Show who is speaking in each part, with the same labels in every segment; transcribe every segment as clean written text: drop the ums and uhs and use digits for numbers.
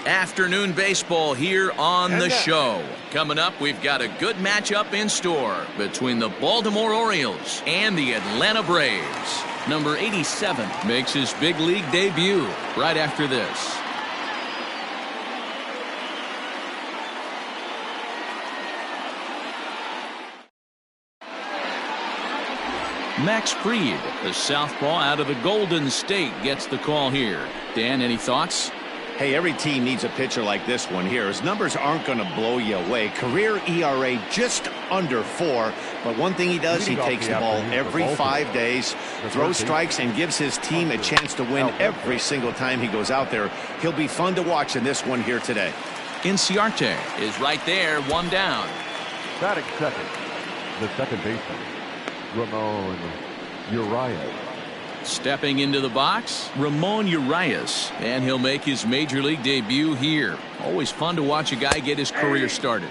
Speaker 1: Afternoon baseball here on the show. Coming up, we've got a good matchup in store between the Baltimore Orioles and the Atlanta Braves. Number 87 makes his big league debut right after this. Max Fried, the southpaw out of the Golden State, gets the call here. Dan, any thoughts?
Speaker 2: Hey, every team needs a pitcher like this one here. His numbers aren't going to blow you away. Career ERA just under 4. But one thing he does, he takes the ball every 5 days, throws strikes, and gives his team a chance to win every single time he goes out there. He'll be fun to watch in this one here today.
Speaker 1: Inciarte is right there, one down.
Speaker 3: Batting second, the second baseman, Ramon Urias.
Speaker 1: Stepping into the box, Ramon Urias, and he'll make his major league debut here. Always fun to watch a guy get his career started.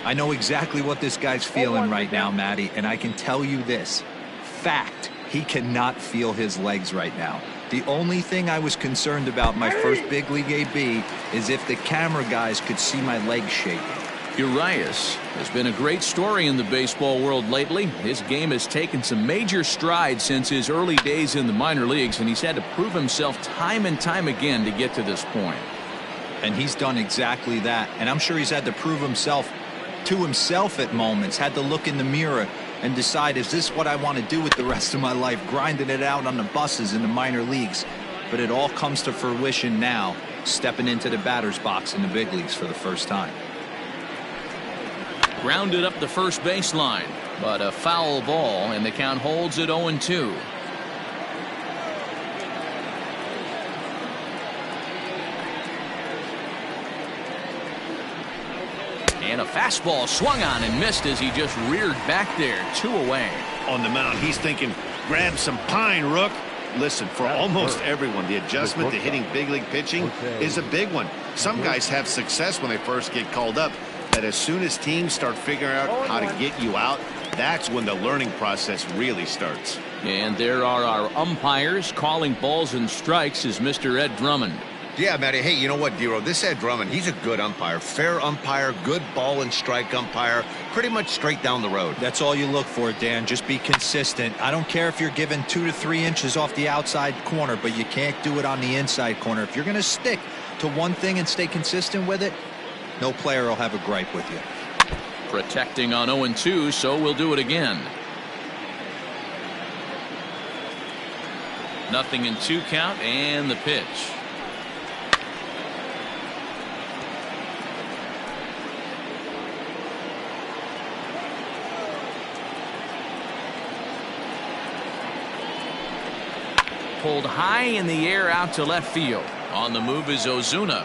Speaker 4: I know exactly what this guy's feeling right now, Matty, and I can tell you this. Fact, he cannot feel his legs right now. The only thing I was concerned about my first big league AB is if the camera guys could see my legs shaking.
Speaker 1: Urias has been a great story in the baseball world lately. His game has taken some major strides since his early days in the minor leagues, and he's had to prove himself time and time again to get to this point.
Speaker 4: And he's done exactly that. And I'm sure he's had to prove himself to himself at moments, had to look in the mirror and decide, is this what I want to do with the rest of my life, grinding it out on the buses in the minor leagues? But it all comes to fruition now, stepping into the batter's box in the big leagues for the first time.
Speaker 1: Grounded up the first baseline, but a foul ball, and the count holds at 0-2. And a fastball swung on and missed as he just reared back there, 2 away.
Speaker 2: On the mound, he's thinking, grab some pine, Rook. Listen, for almost everyone, the adjustment to hitting big league pitching is a big one. Some guys have success when they first get called up. That as soon as teams start figuring out how to get you out, that's when the learning process really starts.
Speaker 1: And there are our umpires calling balls and strikes is Mr. Ed Drummond.
Speaker 5: Yeah, Matty. Hey, you know what, Dero? This Ed Drummond, he's a good umpire. Fair umpire, good ball and strike umpire. Pretty much straight down the road.
Speaker 4: That's all you look for, Dan. Just be consistent. I don't care if you're given 2 to 3 inches off the outside corner, but you can't do it on the inside corner. If you're going to stick to one thing and stay consistent with it, no player will have a gripe with you.
Speaker 1: Protecting on 0-2, so we'll do it again. 0-2 count, and the pitch. Pulled high in the air out to left field. On the move is Ozuna.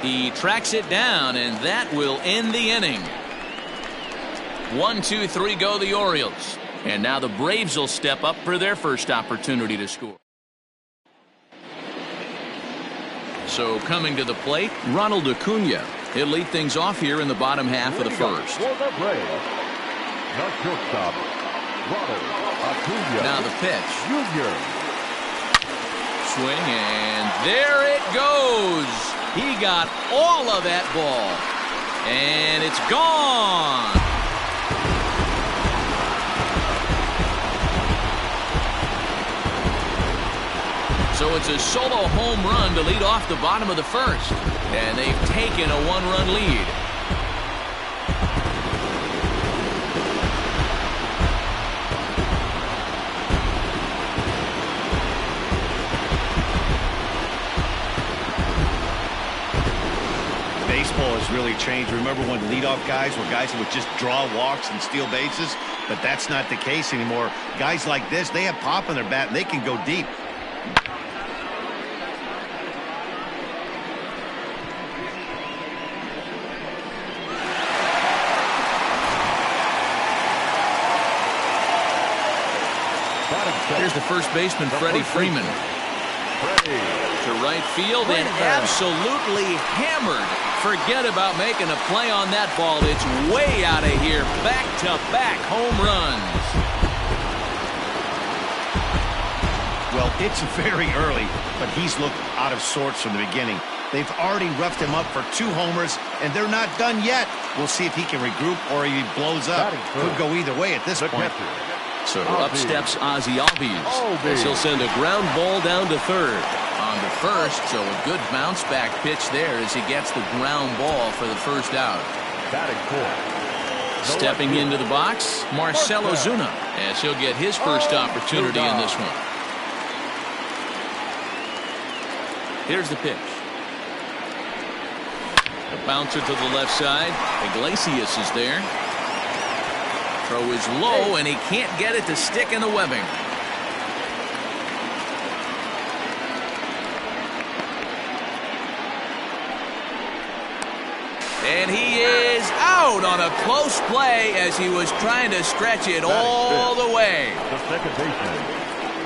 Speaker 1: He tracks it down, and that will end the inning. 1, 2, 3 go the Orioles. And now the Braves will step up for their first opportunity to score. So coming to the plate, Ronald Acuna. He'll lead things off here in the bottom half of the first.
Speaker 3: For the Braves, the shortstop, Ronald Acuna.
Speaker 1: Now the pitch.
Speaker 3: Junior.
Speaker 1: Swing, and there it goes. He got all of that ball, and it's gone. So it's a solo home run to lead off the bottom of the first, and they've taken a 1-run lead.
Speaker 2: Baseball has really changed. Remember when leadoff guys were guys who would just draw walks and steal bases? But that's not the case anymore. Guys like this, they have pop in their bat and they can go deep.
Speaker 1: Here's the first baseman, Freddie Freeman. To right field and absolutely hammered. Forget about making a play on that ball. It's way out of here. Back-to-back home runs.
Speaker 2: Well, it's very early, but he's looked out of sorts from the beginning. They've already roughed him up for 2 homers, and they're not done yet. We'll see if he can regroup or he blows up. Could go either way at this point.
Speaker 1: So up steps Ozzie Albies as he'll send a ground ball down to third. On to first, so a good bounce back pitch there as he gets the ground ball for the first out. Stepping into the box, Marcell Ozuna, as he'll get his first opportunity in this one. Here's the pitch. A bouncer to the left side. Iglesias is there. Throw is low, and he can't get it to stick in the webbing. And he is out on a close play as he was trying to stretch it all the way.
Speaker 3: The second baseman,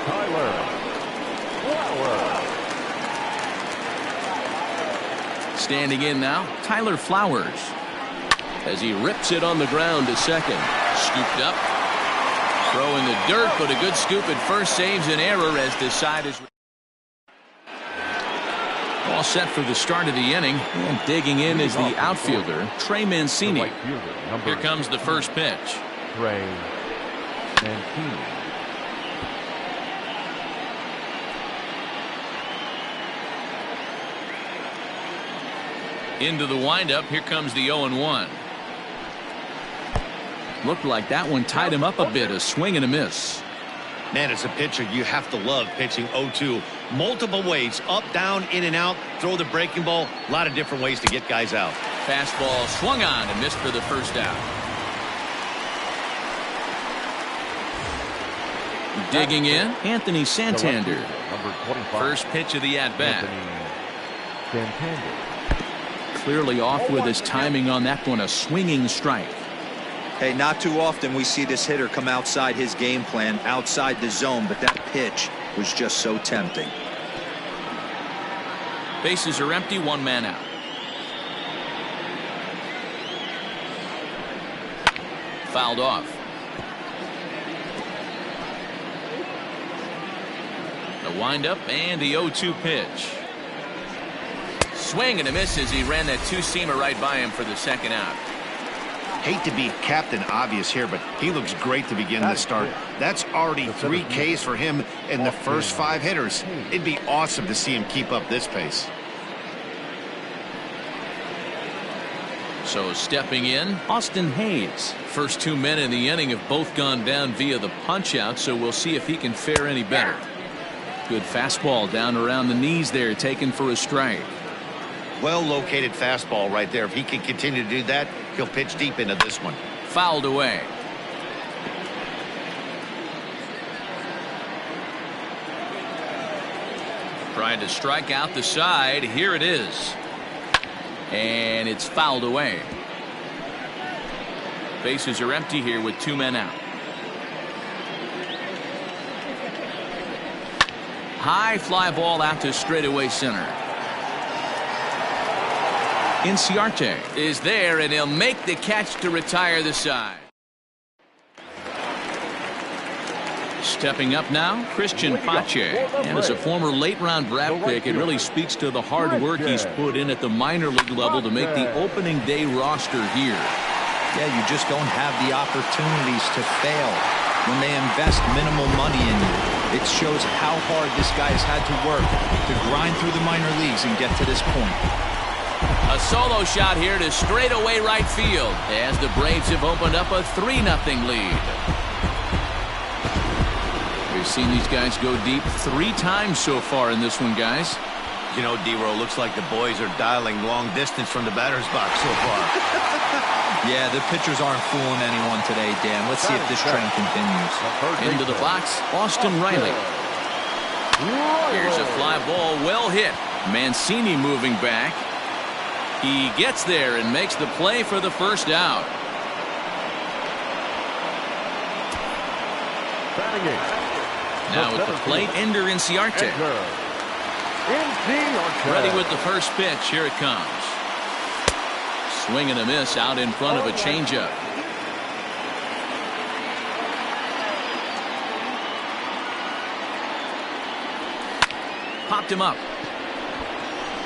Speaker 3: Tyler Flowers.
Speaker 1: Standing in now, Tyler Flowers, as he rips it on the ground to second. Scooped up. Throw in the dirt, but a good scoop at first saves an error as Decide is all set for the start of the inning. And digging in is the outfielder, Trey Mancini. Here comes the first pitch.
Speaker 3: Trey Mancini.
Speaker 1: Into the windup. Here comes the 0-1. Looked like that one tied him up a bit. A swing and a miss.
Speaker 2: Man, as a pitcher, you have to love pitching 0-2. Multiple ways, up, down, in and out, throw the breaking ball. A lot of different ways to get guys out.
Speaker 1: Fastball swung on and missed for the first out. Digging in, Anthony Santander.
Speaker 3: Number 25.
Speaker 1: First pitch of the at-bat.
Speaker 3: Santander.
Speaker 1: Clearly off with his timing on that one. A swinging strike.
Speaker 4: Hey, not too often we see this hitter come outside his game plan, outside the zone, but that pitch was just so tempting.
Speaker 1: Bases are empty, 1 man out. Fouled off. The windup and the 0-2 pitch. Swing and a miss as he ran that 2-seamer right by him for the second out.
Speaker 2: Hate to be Captain Obvious here, but he looks great to begin this start. That's already 3 Ks for him in the first 5 hitters. It'd be awesome to see him keep up this pace.
Speaker 1: So stepping in, Austin Hayes. First 2 men in the inning have both gone down via the punch-out, so we'll see if he can fare any better. Good fastball down around the knees there, taken for a strike.
Speaker 2: Well-located fastball right there. If he can continue to do that, he'll pitch deep into this one.
Speaker 1: Fouled away. Trying to strike out the side. Here it is. And it's fouled away. Bases are empty here with 2 men out. High fly ball out to straightaway center. Inciarte is there, and he'll make the catch to retire the side. Stepping up now, Christian Pache. And as a former late-round draft pick, it really speaks to the hard work he's put in at the minor league level to make the opening day roster here.
Speaker 4: Yeah, you just don't have the opportunities to fail when they invest minimal money in you. It shows how hard this guy has had to work to grind through the minor leagues and get to this point.
Speaker 1: A solo shot here to straightaway right field as the Braves have opened up a 3-0 lead. We've seen these guys go deep 3 times so far in this one, guys.
Speaker 2: You know, D-Row, looks like the boys are dialing long distance from the batter's box so far.
Speaker 4: Yeah, the pitchers aren't fooling anyone today, Dan. Let's see if this trend continues.
Speaker 1: Into the box, Austin Riley. Here's a fly ball, well hit. Mancini moving back. He gets there and makes the play for the first out. Now at the plate, Ender Inciarte. Ready with the first pitch. Here it comes. Swing and a miss out in front of a changeup. Popped him up.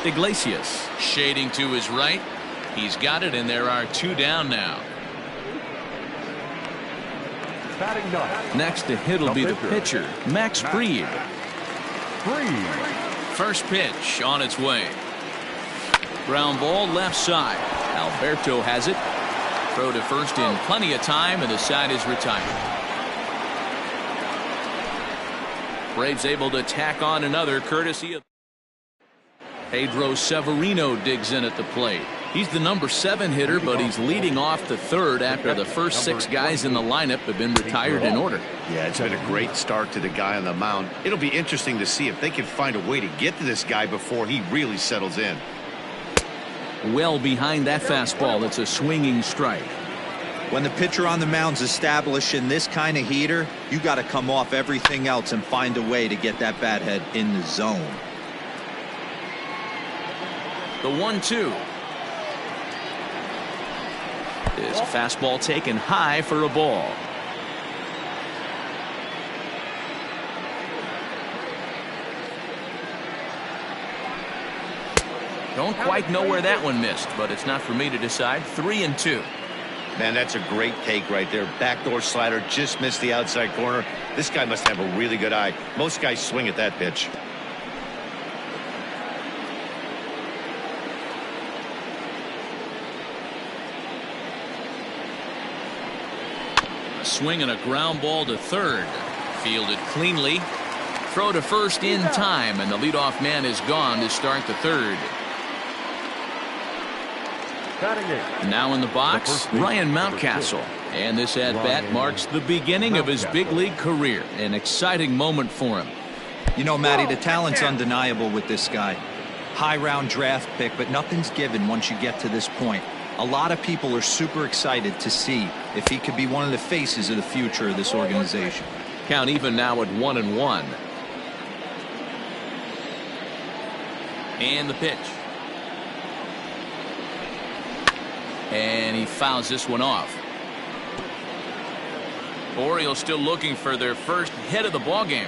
Speaker 1: Iglesias shading to his right. He's got it, and there are 2 down now.
Speaker 3: Batting ninth.
Speaker 1: Next to hit will be the pitcher, Max Fried. First pitch on its way. Ground ball left side. Alberto has it. Throw to first in plenty of time, and the side is retired. Braves able to tack on another courtesy of Pedro Severino digs in at the plate. He's the number 7 hitter, but he's leading off the third after the first 6 guys in the lineup have been retired in order.
Speaker 2: Yeah, it's been a great start to the guy on the mound. It'll be interesting to see if they can find a way to get to this guy before he really settles in.
Speaker 1: Well behind that fastball. It's a swinging strike.
Speaker 4: When the pitcher on the mound's establishing this kind of heater, you got to come off everything else and find a way to get that bat head in the zone.
Speaker 1: The 1-2. Is a fastball taken high for a ball. Don't quite know where that one missed, but it's not for me to decide. 3-2.
Speaker 2: Man, that's a great take right there. Backdoor slider just missed the outside corner. This guy must have a really good eye. Most guys swing at that pitch.
Speaker 1: A swing and a ground ball to third. Fielded cleanly. Throw to first in time, and the leadoff man is gone to start the third. Now in the box, Ryan Mountcastle. And this at-bat marks the beginning of his big league career. An exciting moment for him.
Speaker 4: You know, Matty, the talent's undeniable with this guy. High round draft pick, but nothing's given once you get to this point. A lot of people are super excited to see if he could be one of the faces of the future of this organization.
Speaker 1: Count even now at 1-1. And the pitch. And he fouls this one off. Orioles still looking for their first hit of the ball game.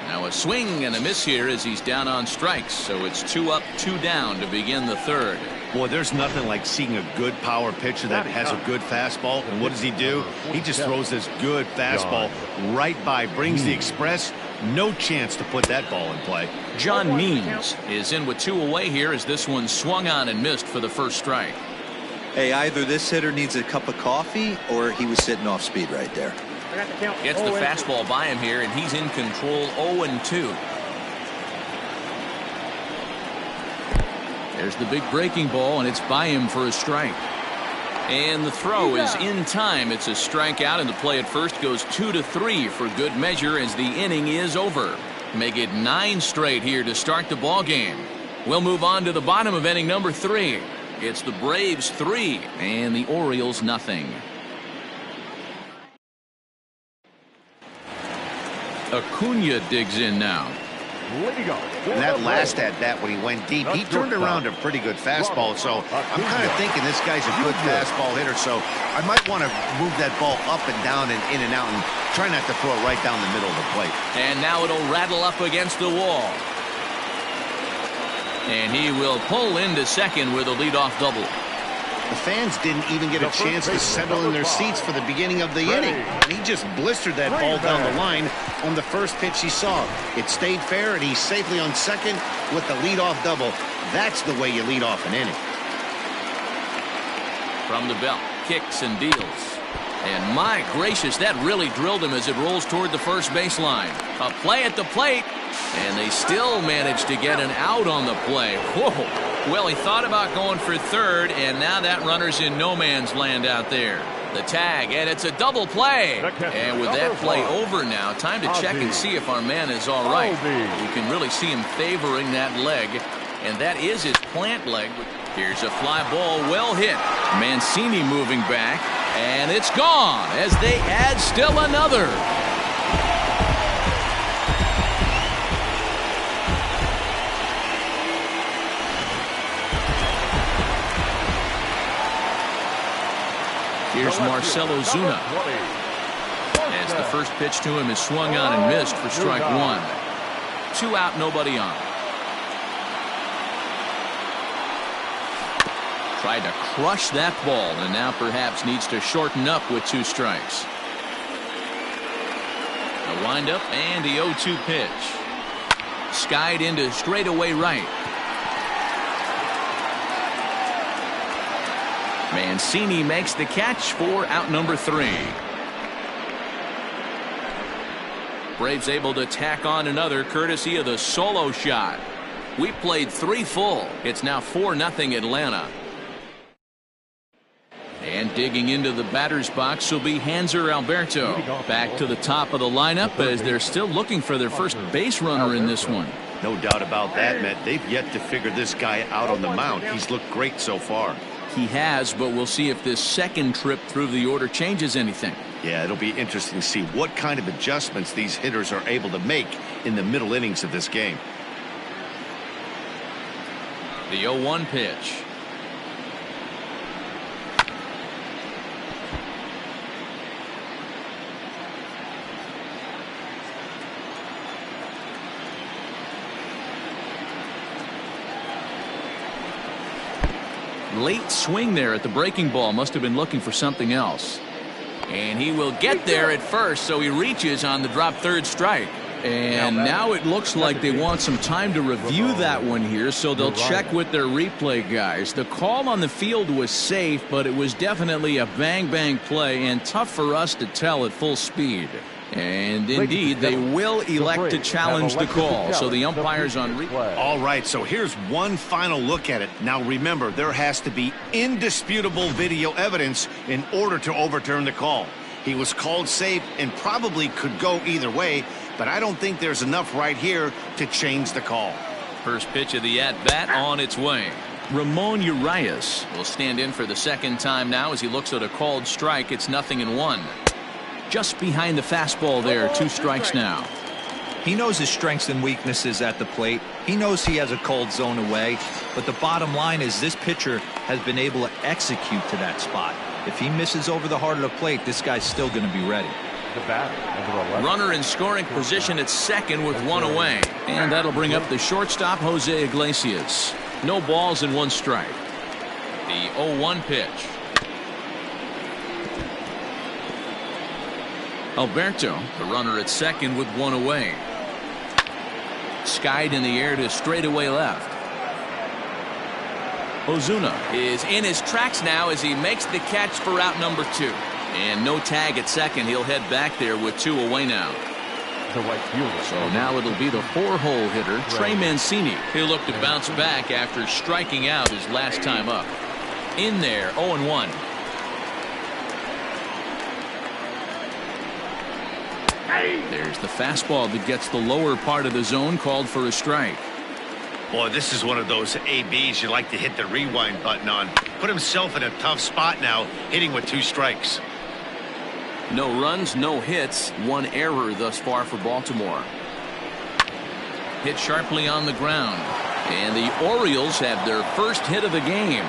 Speaker 1: Now a swing and a miss here as he's down on strikes. So it's 2 up, 2 down to begin the third.
Speaker 2: Boy, there's nothing like seeing a good power pitcher that has a good fastball. And what does he do? He just throws this good fastball right by, brings the express. No chance to put that ball in play.
Speaker 1: John Means is in with 2 away here as this one swung on and missed for the first strike.
Speaker 4: Hey, either this hitter needs a cup of coffee or he was sitting off speed right there.
Speaker 1: Gets the fastball by him here, and he's in control. 0-2. There's the big breaking ball, and it's by him for a strike. And the throw is in time. It's a strikeout, and the play at first goes 2-3 for good measure as the inning is over. Make it 9 straight here to start the ball game. We'll move on to the bottom of inning number 3. It's the Braves 3 and the Orioles nothing. Acuna digs in now.
Speaker 2: And that last at-bat when he went deep, he turned around a pretty good fastball. So I'm kind of thinking this guy's a good fastball hitter. So I might want to move that ball up and down and in and out and try not to throw it right down the middle of the plate.
Speaker 1: And now it'll rattle up against the wall. And he will pull into second with a leadoff double.
Speaker 2: The fans didn't even get a chance to settle in their seats for the beginning of the inning. And he just blistered that ball down the line on the first pitch he saw. It stayed fair, and he's safely on second with the leadoff double. That's the way you lead off an inning.
Speaker 1: From the belt, kicks and deals. And my gracious, that really drilled him as it rolls toward the first baseline. A play at the plate, and they still managed to get an out on the play. Whoa. Well, he thought about going for third, and now that runner's in no man's land out there. The tag, and it's a double play. And with that play over now, time to check and see if our man is all right. You can really see him favoring that leg, and that is his plant leg. Here's a fly ball, well hit. Mancini moving back, and it's gone as they add still another. Here's Marcell Ozuna. As The first pitch to him is swung on and missed for strike one. 2 out, nobody on. Tried to crush that ball and now perhaps needs to shorten up with 2 strikes. The windup and the 0-2 pitch. Skied into straightaway right. Mancini makes the catch for out number 3. Braves able to tack on another courtesy of the solo shot. We played 3 full. It's now 4-0 Atlanta. And digging into the batter's box will be Hanser Alberto. Back to the top of the lineup as they're still looking for their first base runner in this one.
Speaker 2: No doubt about that, Matt. They've yet to figure this guy out on the mound. He's looked great so far.
Speaker 1: He has, but we'll see if this second trip through the order changes anything.
Speaker 2: Yeah, it'll be interesting to see what kind of adjustments these hitters are able to make in the middle innings of this game.
Speaker 1: The 0-1 pitch. Late swing there at the breaking ball. Must have been looking for something else. And he will get there at first, so he reaches on the drop third strike. And now it looks like they want some time to review that one here, so they'll check with their replay guys. The call on the field was safe, but it was definitely a bang-bang play and tough for us to tell at full speed. And indeed, they will elect to challenge the call, so the umpire's on replay.
Speaker 2: All right, so here's one final look at it. Now remember, there has to be indisputable video evidence in order to overturn the call. He was called safe and probably could go either way, but I don't think there's enough right here to change the call.
Speaker 1: First pitch of the at-bat on its way. Ramon Urias will stand in for the second time now as he looks at a called strike. It's 0-1. Just behind the fastball there. 2 strikes now.
Speaker 4: He knows his strengths and weaknesses at the plate. He knows he has a cold zone away. But the bottom line is this pitcher has been able to execute to that spot. If he misses over the heart of the plate, this guy's still going to be ready.
Speaker 3: The batter,
Speaker 1: runner in scoring position at second with 1 away. And that'll bring up the shortstop, Jose Iglesias. No balls and 1 strike. The 0-1 pitch. Alberto, the runner at second with 1 away. Skied in the air to straightaway left. Ozuna is in his tracks now as he makes the catch for out number 2. And no tag at second. He'll head back there with 2 away now.
Speaker 3: the right fielder.
Speaker 1: So now it'll be the 4-hole hitter, Trey Mancini. He'll look to bounce back after striking out his last time up. In there, 0-1. There's the fastball that gets the lower part of the zone, called for a strike.
Speaker 2: Boy, this is one of those ABs you like to hit the rewind button on. Put himself in a tough spot now, hitting with 2 strikes.
Speaker 1: No runs, no hits, 1 error thus far for Baltimore. Hit sharply on the ground. And the Orioles have their first hit of the game.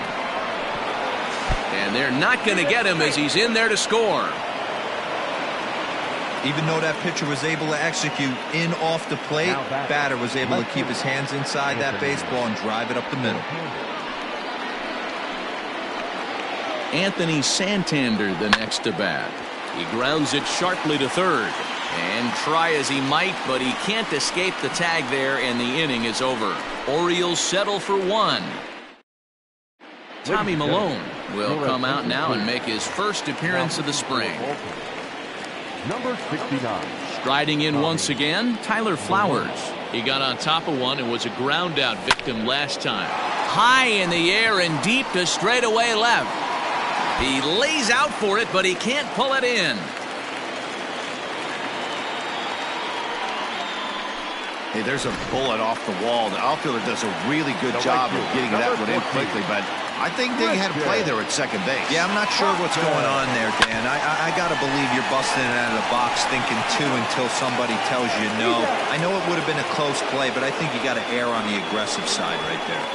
Speaker 1: And they're not going to get him as he's in there to score.
Speaker 4: Even though that pitcher was able to execute in off the plate, batter was able to keep his hands inside that baseball and drive it up the middle.
Speaker 1: Anthony Santander the next to bat. He grounds it sharply to third. And try as he might, but he can't escape the tag there, and the inning is over. Orioles settle for 1. Tommy Malone will come out now and make his first appearance of the spring.
Speaker 3: Number 69.
Speaker 1: Striding in once again, Tyler Flowers. He got on top of one and was a ground out victim last time. High in the air and deep to straightaway left. He lays out for it, but he can't pull it in.
Speaker 2: Hey, there's a bullet off the wall. The outfielder does a really good job of getting that one in quickly, but I think they had a play there at second base.
Speaker 4: Yeah, I'm not sure what's going on there, Dan. I got to believe you're busting it out of the box thinking 2 until somebody tells you no. I know it would have been a close play, but I think you got to err on the aggressive side right there.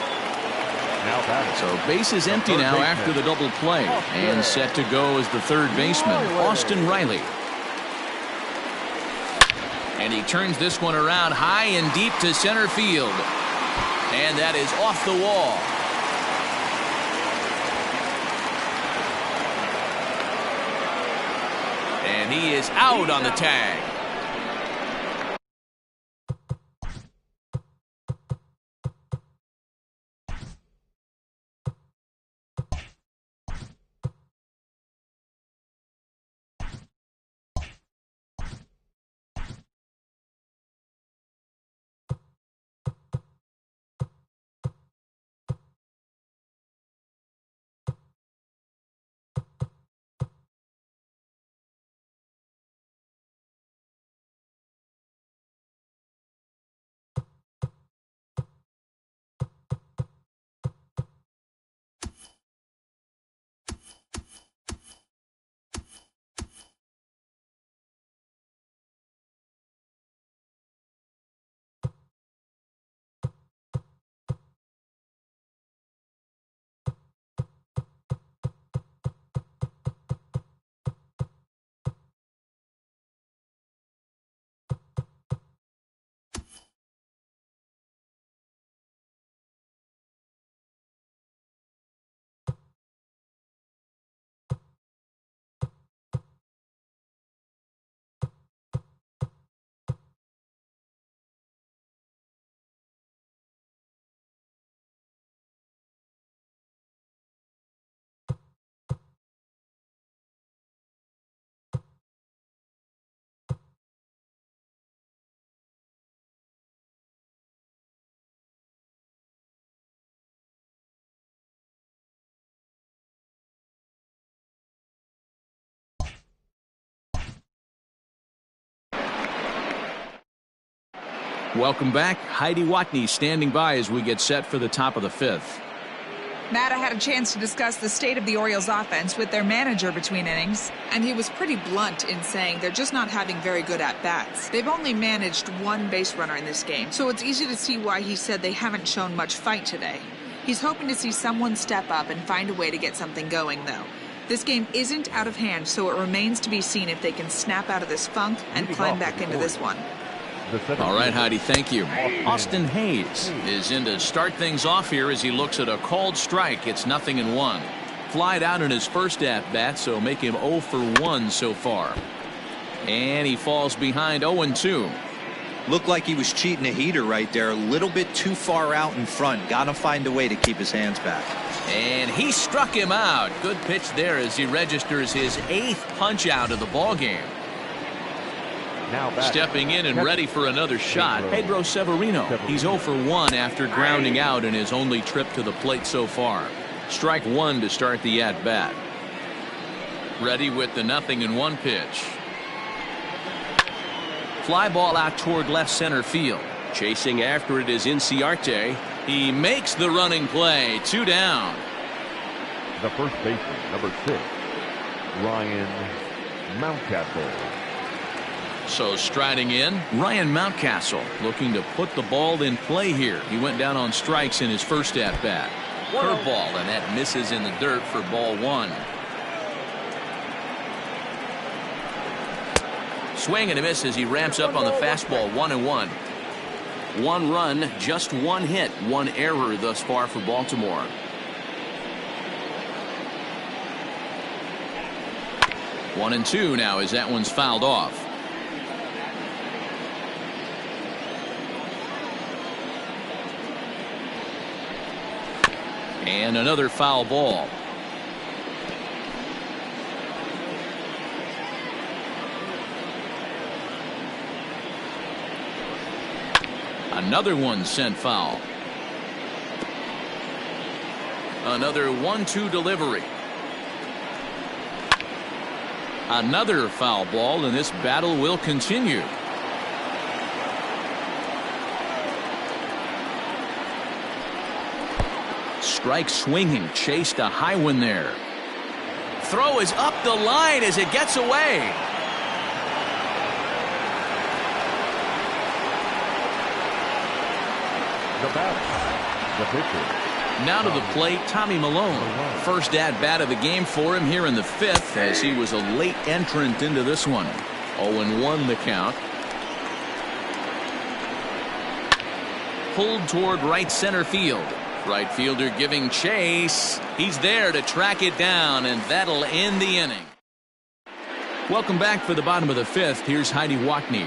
Speaker 1: So base is empty now after the double play, and set to go as the third baseman, Austin Riley. And he turns this one around high and deep to center field. And that is off the wall. And he is out on the tag. Welcome back. Heidi Watney standing by as we get set for the top of the fifth.
Speaker 6: Matt, I had a chance to discuss the state of the Orioles offense with their manager between innings, and he was pretty blunt in saying they're just not having very good at-bats. They've only managed one base runner in this game, so it's easy to see why he said they haven't shown much fight today. He's hoping to see someone step up and find a way to get something going, though. This game isn't out of hand, so it remains to be seen if they can snap out of this funk and climb back into this one.
Speaker 1: All right, Heidi, thank you. Austin Hayes is in to start things off here as he looks at a called strike. It's 0-1. Flied out in his first at-bat, so make him 0 for 1 so far. And he falls behind 0-2.
Speaker 4: Looked like he was cheating a heater right there. A little bit too far out in front. Got to find a way to keep his hands back.
Speaker 1: And he struck him out. Good pitch there as he registers his 8th punch out of the ballgame. Stepping in and ready for another shot, Pedro Severino. He's 0 for 1 after grounding out in his only trip to the plate so far. Strike one to start the at-bat. Ready with the 0-1 pitch. Fly ball out toward left center field. Chasing after it is Inciarte. He makes the running play. 2 down.
Speaker 3: The first baseman, number 6, Ryan Mountcastle.
Speaker 1: So striding in, Ryan Mountcastle looking to put the ball in play here. He went down on strikes in his first at-bat. Curveball, and that misses in the dirt for ball 1. Swing and a miss as he ramps up on the fastball. 1-1. 1 run, just 1 hit, 1 error thus far for Baltimore. One and two now as that one's fouled off. And another foul ball. Another one sent foul. Another 1-2 delivery. Another foul ball, and this battle will continue. Strike swinging, chased a high one there. Throw is up the line as it gets away.
Speaker 3: The bat, the pitcher.
Speaker 1: Now to the plate, Tommy Malone. First at-bat of the game for him here in the 5th as he was a late entrant into this one. 0-1 the count. pulled toward right center field. Right fielder giving chase. He's there to track it down, and that'll end the inning. Welcome back for the bottom of the fifth. Here's Heidi Wackney.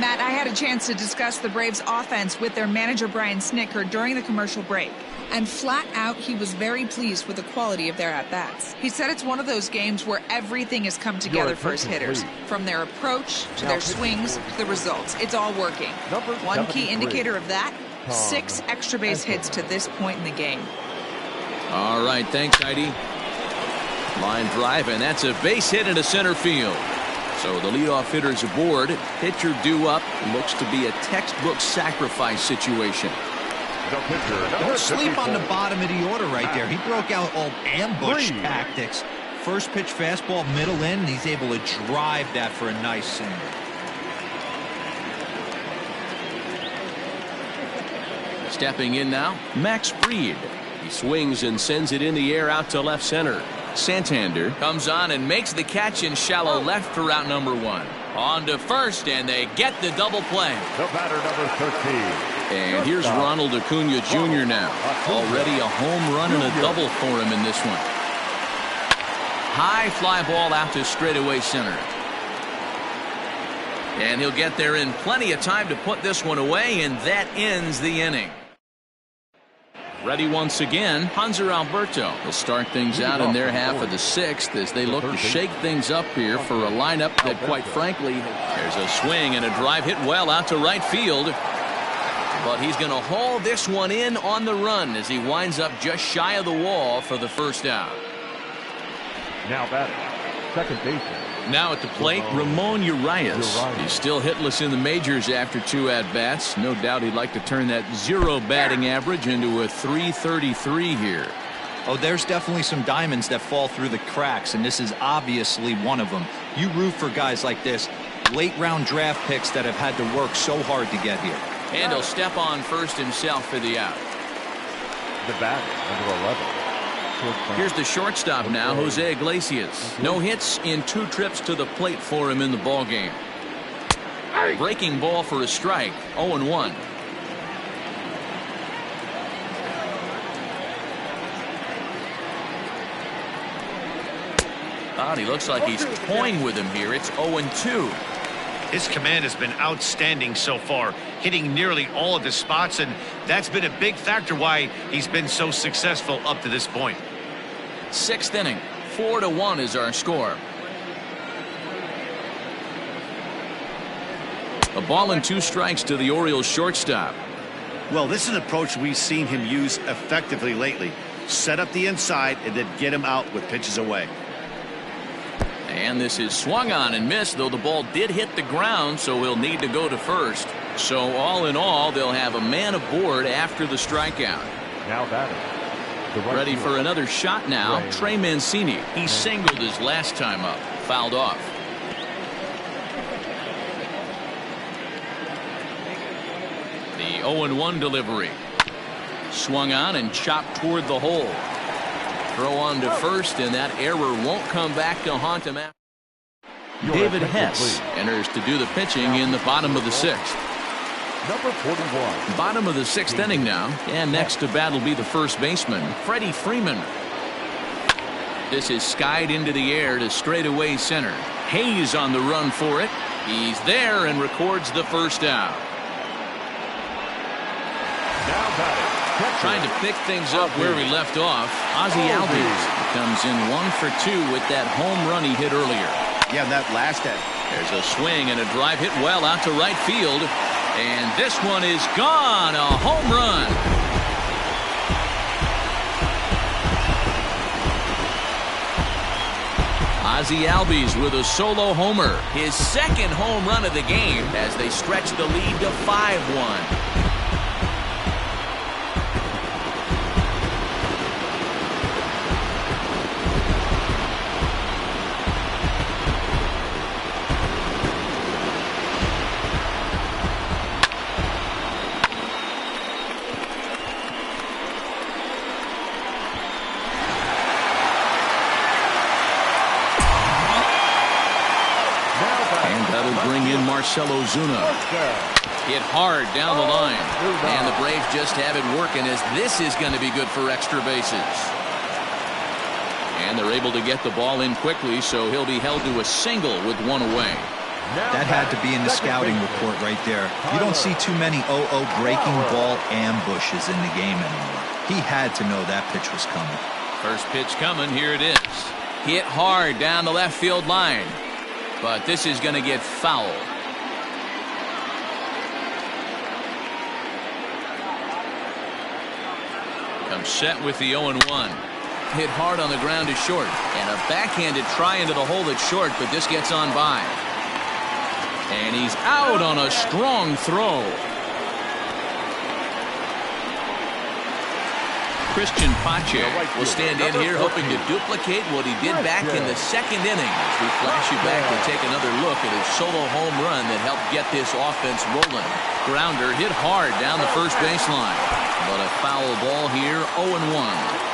Speaker 6: Matt, I had a chance to discuss the Braves offense with their manager Brian Snitker during the commercial break. And flat out, he was very pleased with the quality of their at-bats. He said it's one of those games where everything has come together for his hitters. From their approach to their swings to the results. It's all working. One key indicator of that, 6 extra base hits to this point in the game.
Speaker 1: All right, thanks, Heidi. Line drive, and that's a base hit into center field. So the leadoff hitter's aboard. Pitcher due up. Looks to be a textbook sacrifice situation.
Speaker 4: Don't sleep on the bottom of the order right there. He broke out old ambush tactics. First pitch fastball, middle in, and he's able to drive that for a nice single.
Speaker 1: Stepping in now, Max Fried. He swings and sends it in the air out to left center. Santander comes on and makes the catch in shallow left for route number 1. On to first, and they get the double play.
Speaker 3: The batter, number 13.
Speaker 1: And here's Ronald Acuna Jr. now. Already a home run and a double for him in this one. High fly ball out to straightaway center. And he'll get there in plenty of time to put this one away, and that ends the inning. Ready once again, Hanser Alberto will start things out in their half of the 6th as they look to shake things up here for a lineup that, quite frankly, there's a swing and a drive hit well out to right field. But he's going to haul this one in on the run as he winds up just shy of the wall for the first out.
Speaker 3: Now batting, second baseman.
Speaker 1: Now at the plate, Ramon Urias. He's still hitless in the majors after 2 at-bats. No doubt he'd like to turn that 0 batting average into a .333 here.
Speaker 4: Oh, there's definitely some diamonds that fall through the cracks, and this is obviously one of them. You root for guys like this, late-round draft picks that have had to work so hard to get here.
Speaker 1: And he'll step on first himself for the out.
Speaker 3: The batter, number 11.
Speaker 1: Here's the shortstop now, Jose Iglesias. No hits in 2 trips to the plate for him in the ballgame. Breaking ball for a strike, 0-1. He looks like he's toying with him here. It's 0-2.
Speaker 2: His command has been outstanding so far, hitting nearly all of his spots, and that's been a big factor why he's been so successful up to this point.
Speaker 1: 6th inning, 4-1 is our score. A ball and 2 strikes to the Orioles shortstop.
Speaker 2: Well, this is an approach we've seen him use effectively lately. Set up the inside and then get him out with pitches away.
Speaker 1: And this is swung on and missed, though the ball did hit the ground, so he'll need to go to first. So all in all, they'll have a man aboard after the strikeout.
Speaker 3: Now batting.
Speaker 1: Ready for another shot now, Trey Mancini. He singled his last time up, fouled off. The 0-1 delivery. Swung on and chopped toward the hole. Throw on to first, and that error won't come back to haunt him. David Hess enters to do the pitching in the bottom of the 6th.
Speaker 3: Number 41.
Speaker 1: Bottom of the 6th inning now, and next to bat will be the first baseman, Freddie Freeman. This is skied into the air to straightaway center. Hayes on the run for it. He's there and records the first out.
Speaker 3: Now batting.
Speaker 1: Trying to pick things up where we left off. Ozzie Albies comes in 1 for 2 with that home run he hit earlier.
Speaker 2: Yeah, that last at.
Speaker 1: There's a swing and a drive hit well out to right field. And this one is gone. A home run. Ozzie Albies with a solo homer. His 2nd home run of the game as they stretch the lead to 5-1. Marcell Ozuna. Hit hard down the line. And the Braves just have it working, as this is going to be good for extra bases. And they're able to get the ball in quickly, so he'll be held to a single with one away.
Speaker 4: That had to be in the scouting report right there. You don't see too many 0-0 breaking ball ambushes in the game anymore. He had to know that pitch was coming.
Speaker 1: First pitch coming. Here it is. Hit hard down the left field line. But this is going to get foul. Comes set with the 0-1. Hit hard on the ground is short. And a backhanded try into the hole that's short, but this gets on by. And he's out on a strong throw. Christian Pache will stand in here hoping to duplicate what he did back in the second inning. As we flash you back to take another look at his solo home run that helped get this offense rolling. Grounder hit hard down the first baseline. But a foul ball here, 0-1.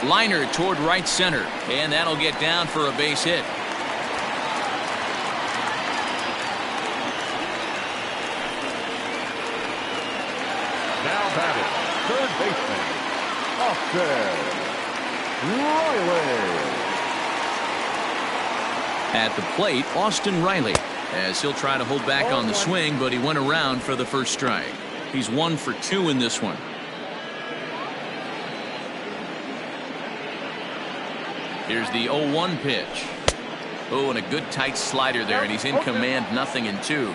Speaker 1: Liner toward right center, and that'll get down for a base hit.
Speaker 3: Now batting, third baseman, Austin Riley.
Speaker 1: At the plate, Austin Riley, as he'll try to hold back on the swing, but he went around for the first strike. He's 1 for 2 in this one. Here's the 0-1 pitch. Oh, and a good tight slider there, and he's in command, 0-2.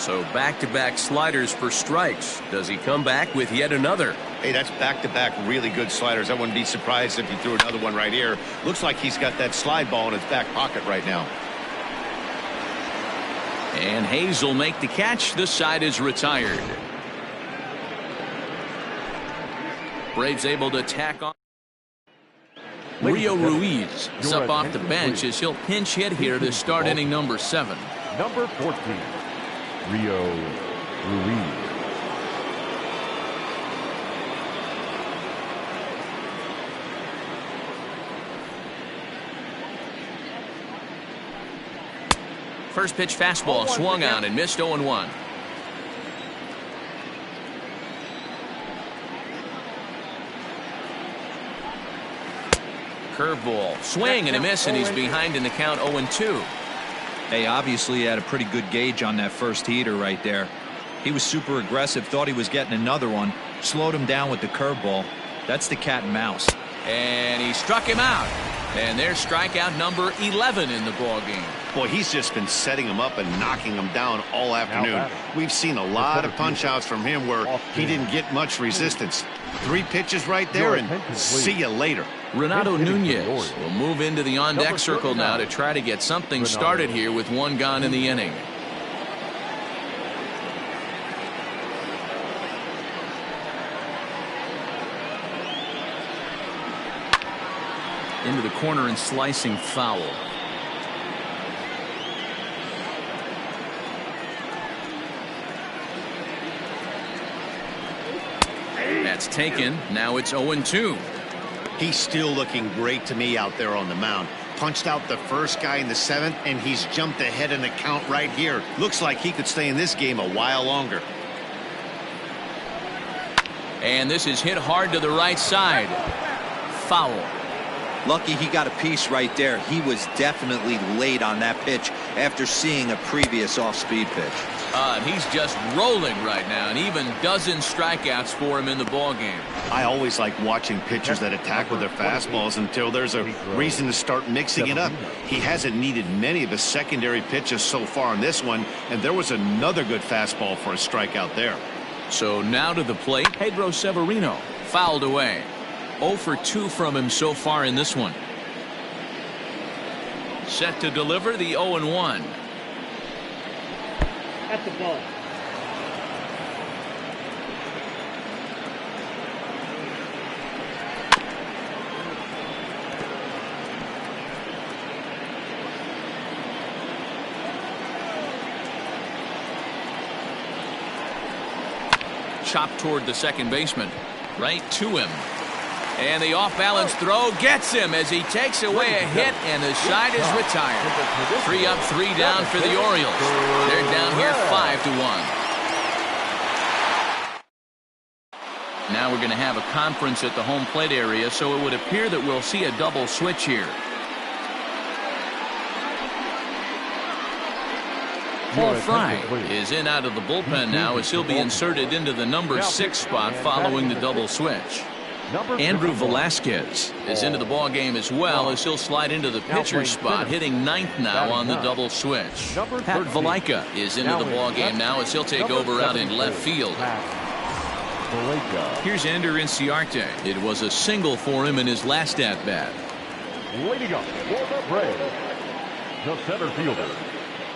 Speaker 1: So back-to-back sliders for strikes. Does he come back with yet another?
Speaker 5: Hey, that's back-to-back really good sliders. I wouldn't be surprised if he threw another one right here. Looks like he's got that slide ball in his back pocket right now.
Speaker 1: And Hayes will make the catch. This side is retired. Braves able to tack on. Rio Ruiz is up off the bench as he'll pinch hit here to start inning number 7.
Speaker 3: Number 14, Rio Ruiz.
Speaker 1: First pitch fastball swung on and missed, 0-1. Curveball, swing and a miss, and he's behind in the count, 0-2.
Speaker 4: Hey, obviously he had a pretty good gauge on that first heater right there. He was super aggressive, thought he was getting another one, slowed him down with the curveball. That's the cat and mouse.
Speaker 1: And he struck him out. And there's strikeout number 11 in the ball game.
Speaker 2: Boy, he's just been setting him up and knocking him down all afternoon. We've seen a lot of punch-outs from him where he didn't get much resistance. 3 pitches right there, and see you later.
Speaker 1: Renato Nunez will move into the on-deck circle now to try to get something started here with 1 gone in the inning. Into the corner and slicing foul. That's taken. Now it's 0-2.
Speaker 2: He's still looking great to me out there on the mound. Punched out the first guy in the 7th, and he's jumped ahead in the count right here. Looks like he could stay in this game a while longer.
Speaker 1: And this is hit hard to the right side. Foul.
Speaker 4: Lucky he got a piece right there. He was definitely late on that pitch after seeing a previous off-speed pitch.
Speaker 1: He's just rolling right now, and even dozen strikeouts for him in the ball game.
Speaker 2: I always like watching pitchers that attack with their fastballs until there's a reason to start mixing it up. He hasn't needed many of his secondary pitches so far in this one, and there was another good fastball for a strikeout there.
Speaker 1: So now to the plate, Pedro Severino, fouled away. 0 for 2 from him so far in this one. Set to deliver the 0-1.
Speaker 7: At the ball.
Speaker 1: Chopped toward the second baseman. Right to him. And the off-balance throw gets him as he takes away a hit, and the side is retired. 3 up, 3 down for the Orioles. They're down here 5-1. Now we're going to have a conference at the home plate area, so it would appear that we'll see a double switch here. Paul Fry is in out of the bullpen now as he'll be inserted into the number 6 spot following the double switch. Andrew Velasquez is into the ball game as well as he'll slide into the pitcher spot, hitting 9th now on the double switch. Pat Valaika is into the ball game now as he'll take over out in left field. Here's Ender Inciarte. It was a single for him in his last at-bat.
Speaker 3: Leading up for the Braves, the center fielder,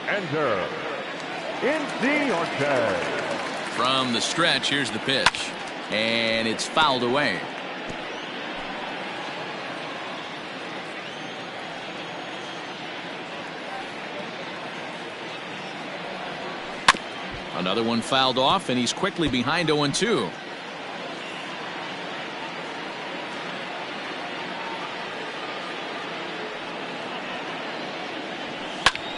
Speaker 3: Ender Inciarte.
Speaker 1: From the stretch, here's the pitch. And it's fouled away. Another one fouled off, and he's quickly behind 0-2.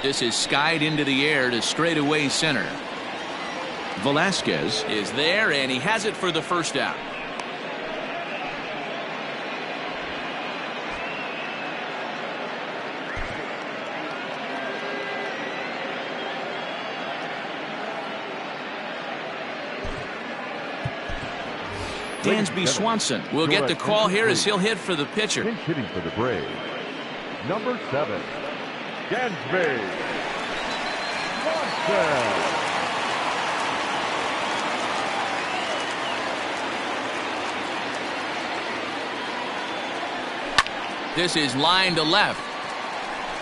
Speaker 1: This is skied into the air to straightaway center. Velasquez is there, and he has it for the first out. Dansby Swanson will get the call here as he'll hit for the pitcher.
Speaker 3: Pinch hitting for the Braves, number 7, Dansby Swanson.
Speaker 1: This is line to left.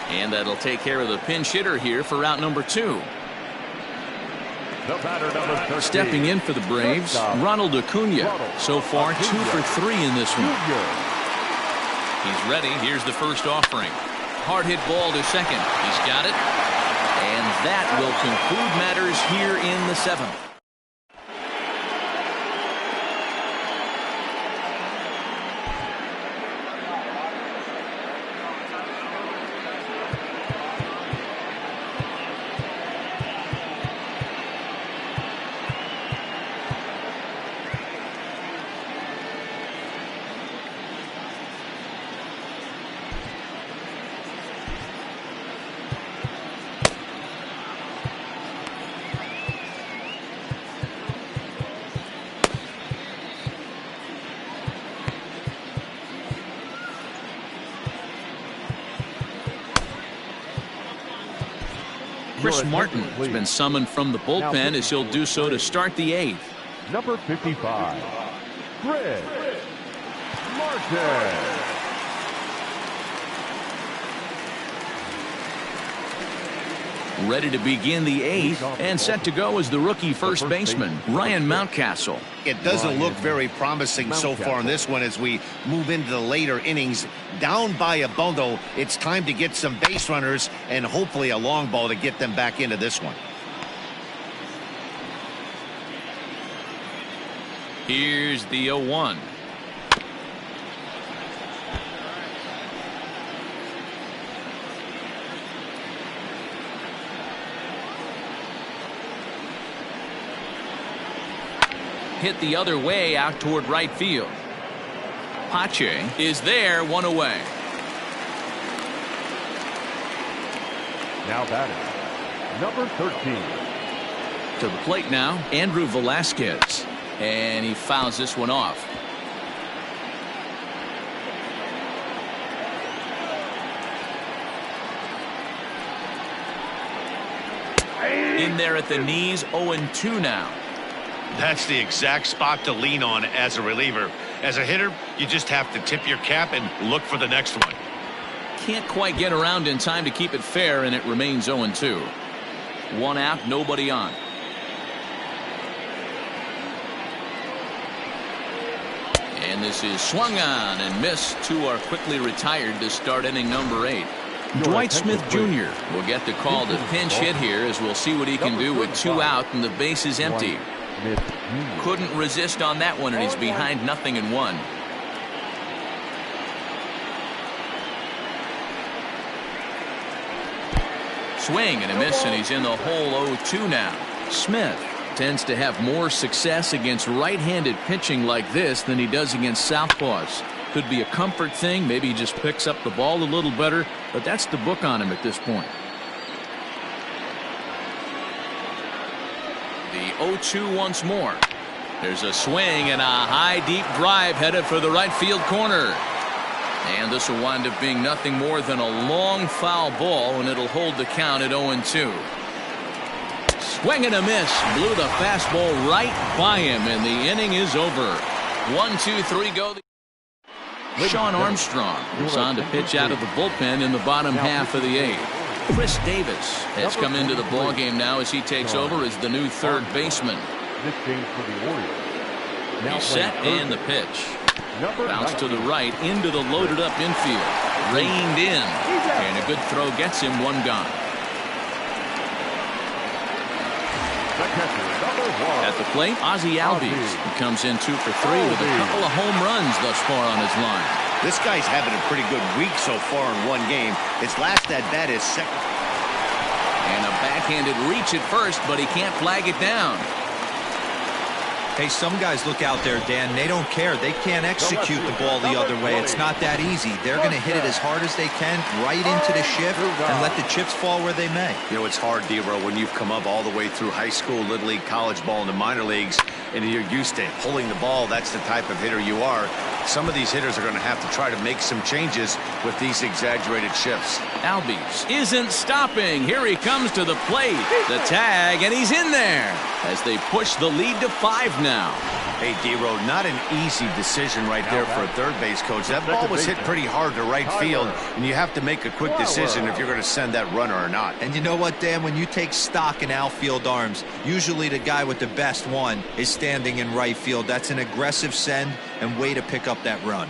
Speaker 1: And that'll take care of the pinch hitter here for out number 2.
Speaker 3: The batter, number 13.
Speaker 1: Stepping in for the Braves, Ronald Acuna. So far, 2 for 3 in this one. He's ready. Here's the first offering. Hard hit ball to second. He's got it. And that will conclude matters here in the 7th. Chris Martin has been summoned from the bullpen as he'll do so to start the 8th.
Speaker 3: Number 55, Chris Martin.
Speaker 1: Ready to begin the 8th and set to go is the rookie first baseman, Ryan Mountcastle.
Speaker 2: It doesn't look very promising so far in this one as we move into the later innings. Down by a bundle, it's time to get some base runners and hopefully a long ball to get them back into this one.
Speaker 1: Here's the 0-1. Hit the other way out toward right field. Pache is there, 1 away.
Speaker 3: Now batting, number 13.
Speaker 1: To the plate now, Andrew Velasquez. And he fouls this one off. In there at the knees, 0-2 now.
Speaker 2: That's the exact spot to lean on as a reliever. As a hitter, you just have to tip your cap and look for the next one.
Speaker 1: Can't quite get around in time to keep it fair, and it remains 0-2. 1 out, nobody on. And this is swung on and missed. 2 are quickly retired to start inning number 8. Dwight Smith Jr. will get the call to pinch hit here as we'll see what he can do with 2 out and the base is empty. Couldn't resist on that one, and he's behind 0-1. Swing and a miss, and he's in the hole 0-2 now. Smith tends to have more success against right-handed pitching like this than he does against southpaws. Could be a comfort thing. Maybe he just picks up the ball a little better, but that's the book on him at this point. The 0-2 once more. There's a swing and a high deep drive headed for the right field corner. And this will wind up being nothing more than a long foul ball, and it'll hold the count at 0-2. Swing and a miss. Blew the fastball right by him, and the inning is over. 1-2-3 go. Sean Armstrong is on to pitch out of the bullpen in the bottom half of the eighth. Chris Davis has come into the ballgame now as he takes over as the new third baseman. He's set and the pitch. Bounce to the right into the loaded up infield. Reined in. And a good throw gets him one gone. At the plate, Ozzie Albies. He comes in 2 for 3 with a couple of home runs thus far on his line.
Speaker 2: This guy's having a pretty good week so far in one game. His last at bat is second.
Speaker 1: And a backhanded reach at first, but he can't flag it down.
Speaker 4: Hey, some guys look out there, Dan, they don't care. They can't execute the ball the other way. It's not that easy. They're going to hit it as hard as they can, right into the shift, and let the chips fall where they may.
Speaker 5: You know, it's hard, D-Row, when you've come up all the way through high school, little league, college ball, and the minor leagues, and you're used to pulling the ball. That's the type of hitter you are. Some of these hitters are going to have to try to make some changes with these exaggerated shifts.
Speaker 1: Albies isn't stopping. Here he comes to the plate. The tag, and he's in there as they push the lead to 5 now.
Speaker 5: Hey, D-Row, not an easy decision right there for a third base coach. That ball was hit pretty hard to right field, and you have to make a quick decision if you're going to send that runner or not.
Speaker 4: And you know what, Dan? When you take stock in outfield arms, usually the guy with the best one is standing in right field. That's an aggressive send and way to pick up that run.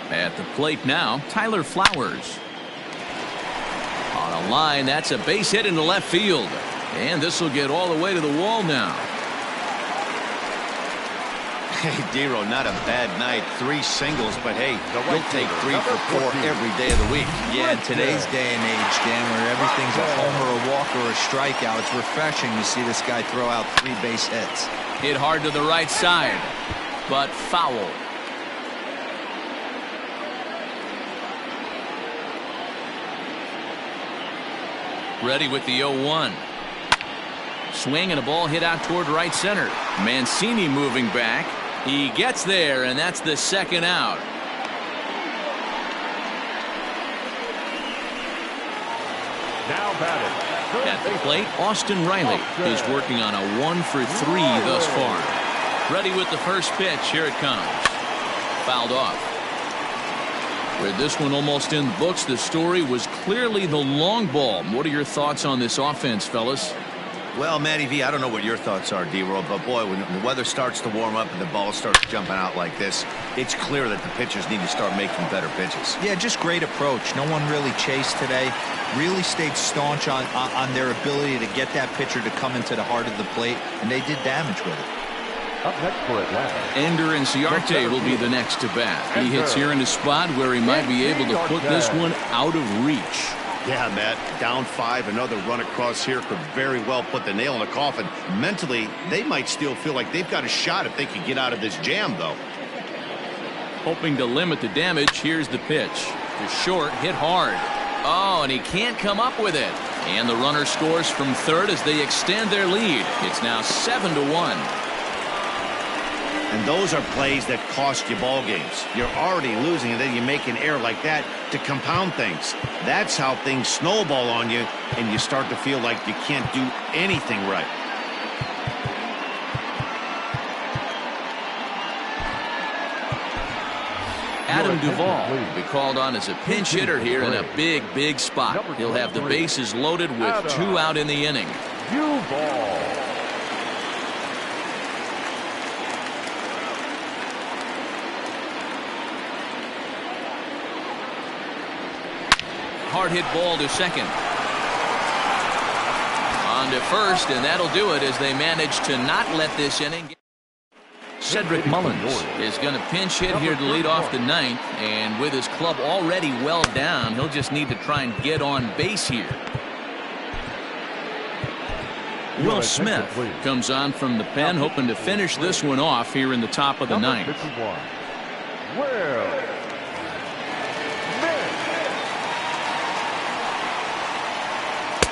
Speaker 1: At the plate now, Tyler Flowers. On a line, that's a base hit into left field. And this will get all the way to the wall now.
Speaker 2: Hey, D-Row, not a bad night. 3 singles, but hey, you'll take 3 for 4 every day of the week.
Speaker 4: Yeah, in today's day and age, Dan, where everything's a homer, a walk, or a strikeout, it's refreshing to see this guy throw out 3 base hits.
Speaker 1: Hit hard to the right side, but foul. Ready with the 0-1. Swing and a ball hit out toward right center. Mancini moving back. He gets there, and that's the second out.
Speaker 3: Now batted.
Speaker 1: At the plate, Austin Riley is working on a 1 for 3 thus far. Ready with the first pitch. Here it comes. Fouled off. With this one almost in the books, the story was clearly the long ball. What are your thoughts on this offense, fellas?
Speaker 5: Well, Matty V, I don't know what your thoughts are, D-Roll, but boy, when the weather starts to warm up and the ball starts jumping out like this, it's clear that the pitchers need to start making better pitches.
Speaker 4: Yeah, just great approach. No one really chased today. Really stayed staunch on their ability to get that pitcher to come into the heart of the plate, and they did damage with it.
Speaker 3: Up next for Atlanta.
Speaker 1: Ender Inciarte will be the next to bat. He hits here in a spot where he might be able to put this one out of reach.
Speaker 2: Yeah, Matt, down 5, another run across here could very well put the nail in the coffin. Mentally, they might still feel like they've got a shot if they can get out of this jam, though.
Speaker 1: Hoping to limit the damage, here's the pitch. To short, hit hard. Oh, and he can't come up with it. And the runner scores from third as they extend their lead. It's now 7-1.
Speaker 2: And those are plays that cost you ball games. You're already losing, and then you make an error like that to compound things. That's how things snowball on you, and you start to feel like you can't do anything right.
Speaker 1: Adam Duvall will be called on as a pinch hitter here in a big spot. He'll have the bases loaded with 2 out in the inning.
Speaker 3: Duvall.
Speaker 1: Hard hit ball to second. On to first, and that'll do it as they manage to not let this inning. Cedric Mullins is going to pinch hit here to lead off the ninth, and with his club already well down, he'll just need to try and get on base here. Will Smith comes on from the pen, hoping to finish this one off here in the top of the ninth.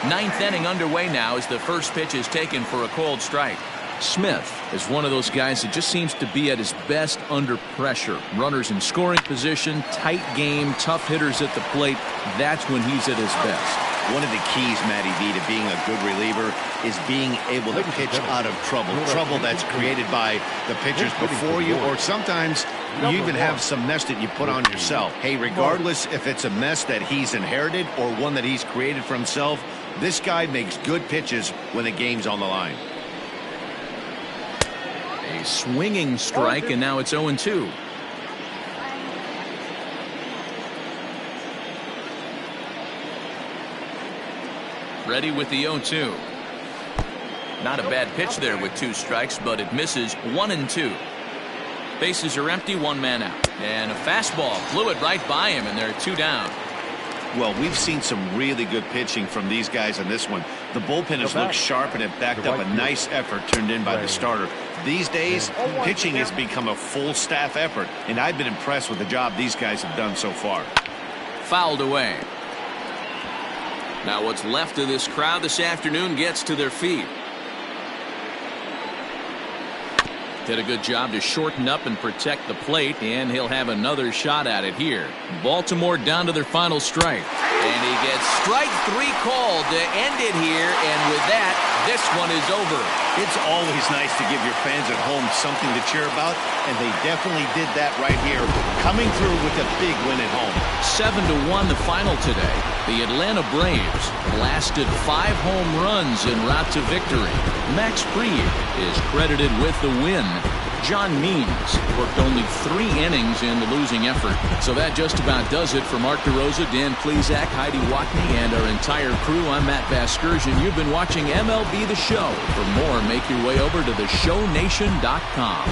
Speaker 1: Ninth inning underway now as the first pitch is taken for a cold strike. Smith is one of those guys that just seems to be at his best under pressure. Runners in scoring position, tight game, tough hitters at the plate. That's when he's at his best.
Speaker 2: One of the keys, Matty V, to being a good reliever is being able to pitch out of trouble. Trouble that's created by the pitchers before you, or sometimes you even have some mess that you put on yourself. Hey, regardless if it's a mess that he's inherited or one that he's created for himself, this guy makes good pitches when the game's on the line.
Speaker 1: A swinging strike, and now it's 0-2. Ready with the 0-2. Not a bad pitch there with 2 strikes, but it misses. 1-2. Bases are empty, 1 man out. And a fastball flew it right by him, and there are 2 down.
Speaker 2: Well, we've seen some really good pitching from these guys in this one. The bullpen has looked sharp and have backed up a nice effort turned in by the starter. These days, pitching has become a full staff effort, and I've been impressed with the job these guys have done so far.
Speaker 1: Fouled away. Now what's left of this crowd this afternoon gets to their feet. Did a good job to shorten up and protect the plate, and he'll have another shot at it here. Baltimore down to their final strike. And he gets strike 3 called to end it here, and with that, this one is over.
Speaker 2: It's always nice to give your fans at home something to cheer about, and they definitely did that right here, coming through with a big win at home.
Speaker 1: 7-1 the final today. The Atlanta Braves blasted 5 home runs en route to victory. Max Fried is credited with the win. John Means worked only 3 innings in the losing effort. So that just about does it for Mark DeRosa, Dan Plesac, Heidi Watney, and our entire crew. I'm Matt Vasgersian. You've been watching MLB The Show. For more, make your way over to theshownation.com.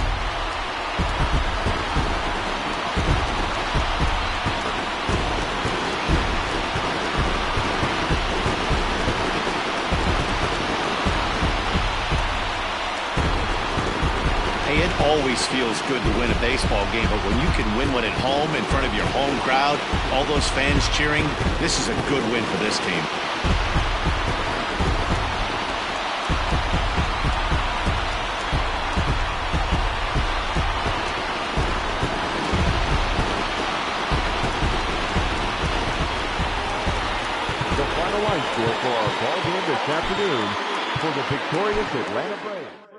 Speaker 2: It always feels good to win a baseball game, but when you can win one at home in front of your home crowd, all those fans cheering, this is a good win for this team.
Speaker 3: The final line score for our ball game this afternoon for the victorious Atlanta Braves.